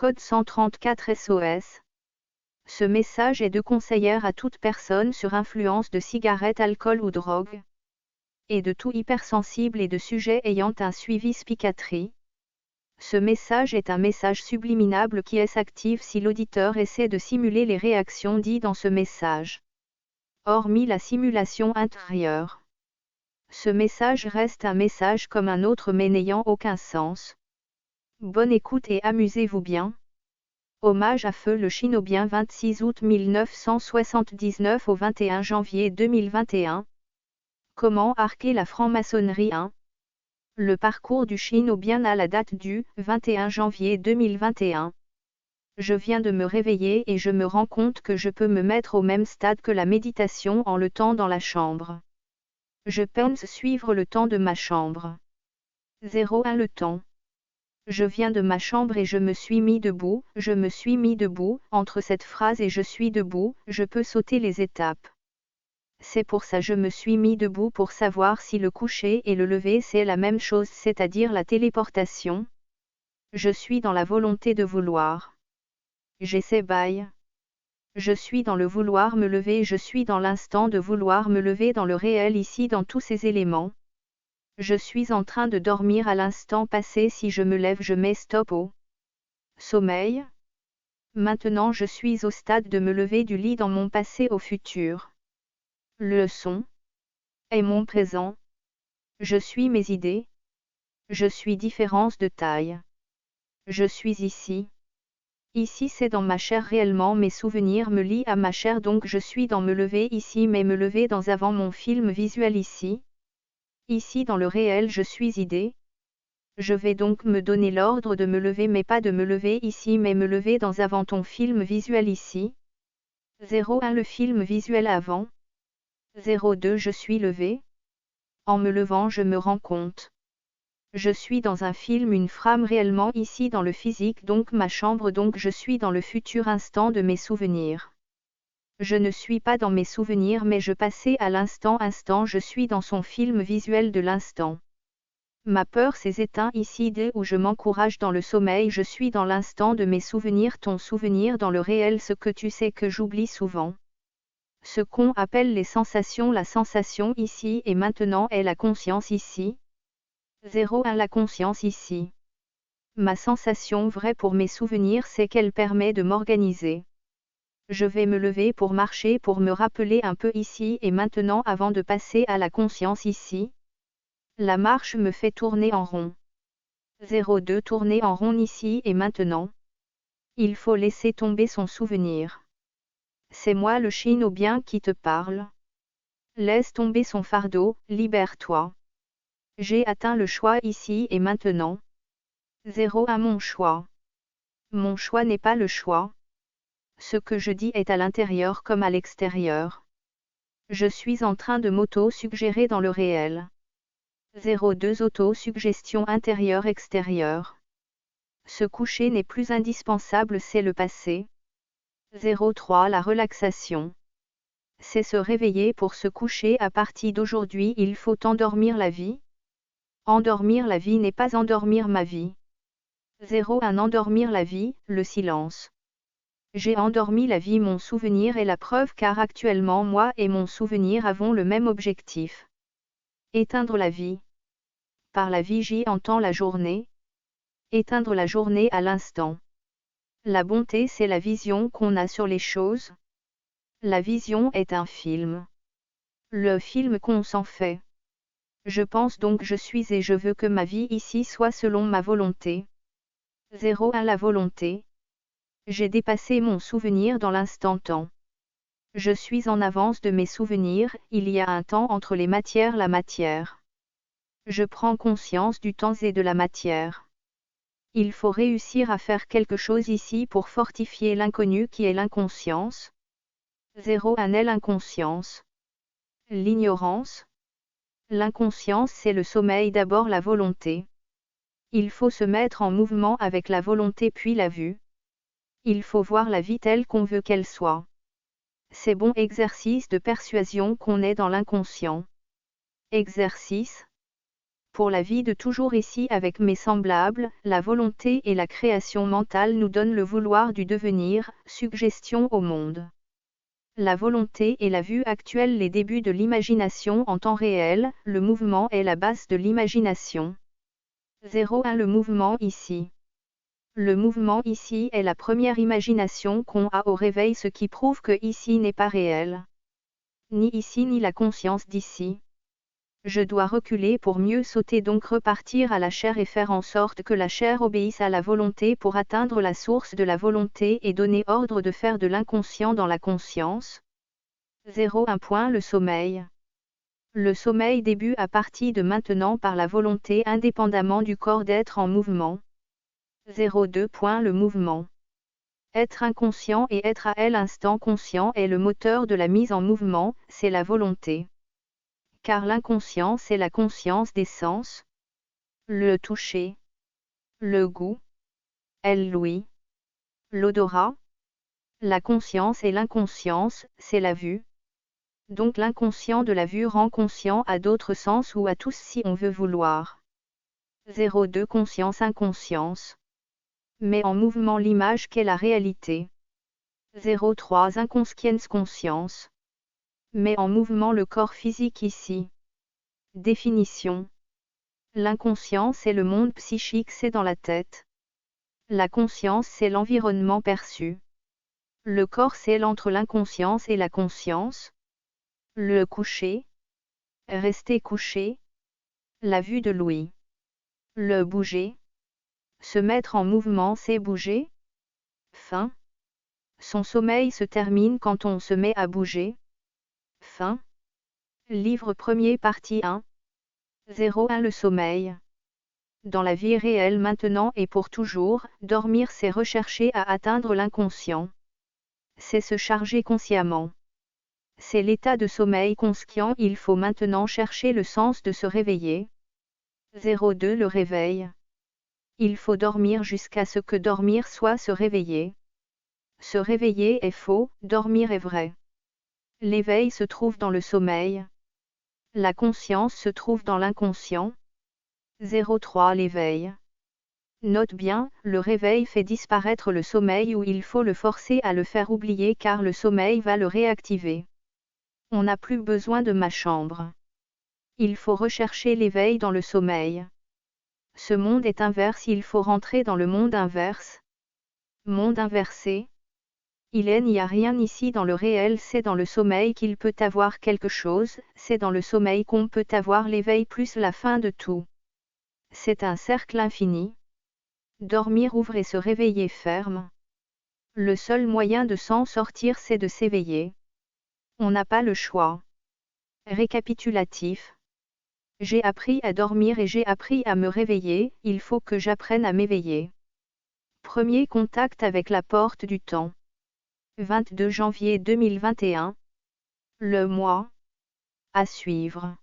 code 134 SOS. Ce message est de conseillère à toute personne sur influence de cigarettes, alcool ou drogue, et de tout hypersensible et de sujets ayant un suivi psychiatrie. Ce message est un message subliminable qui s'active si l'auditeur essaie de simuler les réactions dites dans ce message. Hormis la simulation intérieure, ce message reste un message comme un autre mais n'ayant aucun sens. Bonne écoute et amusez-vous bien. Hommage à Feu le Shinobien 26 août 1979 au 21 janvier 2021. Comment arquer la franc-maçonnerie 1. Le parcours du Shinobien à la date du 21 janvier 2021. Je viens de me réveiller et je me rends compte que je peux me mettre au même stade que la méditation en le temps dans la chambre. Je pense suivre le temps de ma chambre. 01 Le temps. Je viens de ma chambre et je me suis mis debout, je me suis mis debout, entre cette phrase et je suis debout, je peux sauter les étapes. C'est pour ça je me suis mis debout pour savoir si le coucher et le lever c'est la même chose, c'est-à-dire la téléportation. Je suis dans la volonté de vouloir. J'essaie bail. Je suis dans le vouloir me lever, je suis dans l'instant de vouloir me lever dans le réel ici dans tous ces éléments. Je suis en train de dormir à l'instant passé, si je me lève je mets stop au sommeil. Maintenant je suis au stade de me lever du lit dans mon passé au futur. Le son est mon présent. Je suis mes idées. Je suis différence de taille. Je suis ici. Ici c'est dans ma chair réellement, mes souvenirs me lient à ma chair donc je suis dans me lever ici mais me lever dans avant mon film visuel ici. Ici dans le réel je suis idée. Je vais donc me donner l'ordre de me lever mais pas de me lever ici mais me lever dans avant ton film visuel ici. 01 Le film visuel avant. 02 Je suis levé. En me levant je me rends compte. Je suis dans un film, une frame réellement ici dans le physique donc ma chambre donc je suis dans le futur instant de mes souvenirs. Je ne suis pas dans mes souvenirs mais je passais à l'instant je suis dans son film visuel de l'instant. Ma peur s'est éteinte ici dès où je m'encourage dans le sommeil je suis dans l'instant de mes souvenirs ton souvenir dans le réel ce que tu sais que j'oublie souvent. Ce qu'on appelle les sensations la sensation ici et maintenant est la conscience ici. 01 La conscience ici. Ma sensation vraie pour mes souvenirs c'est qu'elle permet de m'organiser. Je vais me lever pour marcher pour me rappeler un peu ici et maintenant avant de passer à la conscience ici. La marche me fait tourner en rond. 02 Tourner en rond ici et maintenant. Il faut laisser tomber son souvenir. C'est moi le Shinobien qui te parle. Laisse tomber son fardeau, libère-toi. J'ai atteint le choix ici et maintenant. 01 Mon choix. Mon choix n'est pas le choix. Ce que je dis est à l'intérieur comme à l'extérieur. Je suis en train de m'auto-suggérer dans le réel. 02 Auto-suggestion intérieure-extérieure. Se coucher n'est plus indispensable, c'est le passé. 03 La relaxation. C'est se réveiller pour se coucher à partir d'aujourd'hui, il faut endormir la vie. Endormir la vie n'est pas endormir ma vie. 01 Endormir la vie, le silence. J'ai endormi la vie, mon souvenir est la preuve car actuellement moi et mon souvenir avons le même objectif. Éteindre la vie. Par la vie j'y entends la journée. Éteindre la journée à l'instant. La bonté c'est la vision qu'on a sur les choses. La vision est un film. Le film qu'on s'en fait. Je pense donc je suis et je veux que ma vie ici soit selon ma volonté. 01 La volonté. J'ai dépassé mon souvenir dans l'instant temps. Je suis en avance de mes souvenirs, il y a un temps entre les matières la matière. Je prends conscience du temps et de la matière. Il faut réussir à faire quelque chose ici pour fortifier l'inconnu qui est l'inconscience. 01 est l'inconscience. L'ignorance. L'inconscience c'est le sommeil d'abord la volonté. Il faut se mettre en mouvement avec la volonté puis la vue. Il faut voir la vie telle qu'on veut qu'elle soit. C'est bon exercice de persuasion qu'on est dans l'inconscient. Exercice. Pour la vie de toujours ici avec mes semblables, la volonté et la création mentale nous donnent le vouloir du devenir, suggestion au monde. La volonté est la vue actuelle, les débuts de l'imagination en temps réel, le mouvement est la base de l'imagination. 0,1 Le mouvement ici. Le mouvement ici est la première imagination qu'on a au réveil, ce qui prouve que ici n'est pas réel. Ni ici ni la conscience d'ici. Je dois reculer pour mieux sauter, donc repartir à la chair et faire en sorte que la chair obéisse à la volonté pour atteindre la source de la volonté et donner ordre de faire de l'inconscient dans la conscience. 0,1 Le sommeil. Le sommeil débute à partir de maintenant par la volonté indépendamment du corps d'être en mouvement. 0,2 Le mouvement. Être inconscient et être à l'instant conscient est le moteur de la mise en mouvement, c'est la volonté. Car l'inconscient c'est la conscience des sens. Le toucher. Le goût. L'ouïe. L'odorat. La conscience et l'inconscience, c'est la vue. Donc l'inconscient de la vue rend conscient à d'autres sens ou à tous si on veut vouloir. 0,2 Conscience-inconscience. Mais en mouvement l'image qu'est la réalité. 0,3 Inconscience-conscience. Mais en mouvement le corps physique ici. Définition. L'inconscient c'est le monde psychique, c'est dans la tête. La conscience c'est l'environnement perçu. Le corps c'est l'entre l'inconscience et la conscience. Le coucher. Rester couché. La vue de l'ouïe. Le bouger. Se mettre en mouvement c'est bouger. Fin. Son sommeil se termine quand on se met à bouger. Fin. Livre 1er partie 1. 0,1 Le sommeil. Dans la vie réelle maintenant et pour toujours, dormir c'est rechercher à atteindre l'inconscient. C'est se charger consciemment. C'est l'état de sommeil conscient, il faut maintenant chercher le sens de se réveiller. 0,2 Le réveil. Il faut dormir jusqu'à ce que dormir soit se réveiller. Se réveiller est faux, dormir est vrai. L'éveil se trouve dans le sommeil. La conscience se trouve dans l'inconscient. 0,3 L'éveil. Note bien, le réveil fait disparaître le sommeil ou il faut le forcer à le faire oublier car le sommeil va le réactiver. On n'a plus besoin de ma chambre. Il faut rechercher l'éveil dans le sommeil. Ce monde est inverse, il faut rentrer dans le monde inverse. Monde inversé. Il n'y a rien ici dans le réel, c'est dans le sommeil qu'il peut avoir quelque chose, c'est dans le sommeil qu'on peut avoir l'éveil plus la fin de tout. C'est un cercle infini. Dormir ouvre et se réveiller ferme. Le seul moyen de s'en sortir c'est de s'éveiller. On n'a pas le choix. Récapitulatif. J'ai appris à dormir et j'ai appris à me réveiller, il faut que j'apprenne à m'éveiller. Premier contact avec la porte du temps. 22 janvier 2021. Le mois. À suivre.